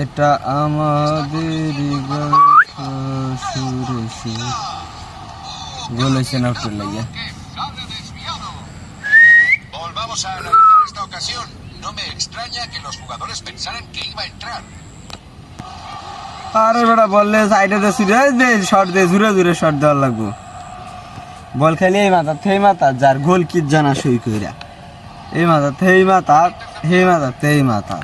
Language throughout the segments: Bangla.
এটা আমাদের গোল হয়েছে না উত্তর লাগিয়া। Volvamos a analizar esta ocasión. No me extraña que los jugadores pensaran que iba a entrar. আরে বেটা বললে সাইডে দে শট দে, জুড়ে জুড়ে শট দেওয়ার লাগবো। বল খেলি এই মাথা থেই মাথা, যার গোল কি জানা সই কইরা এই মাথা থেই মাথা, হে মাথা তেই মাথা।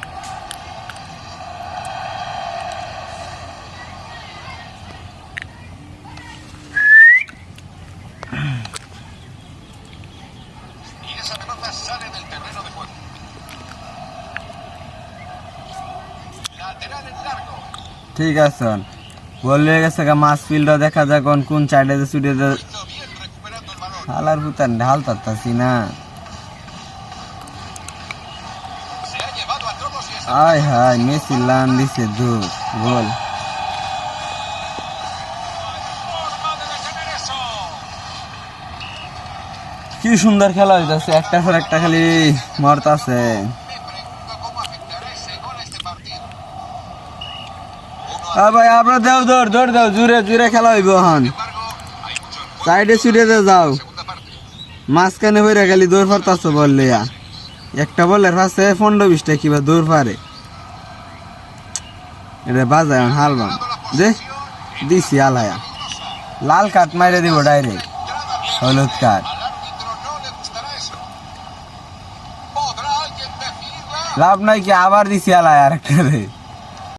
Y esa pelota sale del terreno de juego. Lateral en largo. ঠিক আছে বল হয়ে গেছে গা, মাস ফিল্ডটা দেখা যাক কোন সাইডে ছুটে Hizo bien recuperando el balón. হালার ভুতান ঢাল তাতাছি না। Se ha llevado a todos y está আয় হায় মেসি লান দিছে দূর গোল। forma de detener eso. কি সুন্দর খেলা হইতাছে, একটা পর একটা খালি মরতাছে। Me pregunto cómo afectará ese gol a este partido. ভাই আপনার দেও দৌড় দৌড় দাও, জুড়ে জুড়ে খেলা হইব হন। Sin embargo, hay mucho en juego সাইডে ছুটে যাও, en la segunda parte. মাঝখানে হইরা খালি দৌড় পারতাছ বল লইয়া। একটা বলের পাশে 15-20টা কিবা দৌড় পারে, এটা বাজায় হালবাম দে দিছি আলায়া। লাল কাট মাইরে দিব ডাইরেক্ট, হলুদ কাট। Al árbitro no le gustará eso. ¿Podrá alguien decidirla? লাভ নাই কি, আবার দিছি আলায়া আরেকটা রে।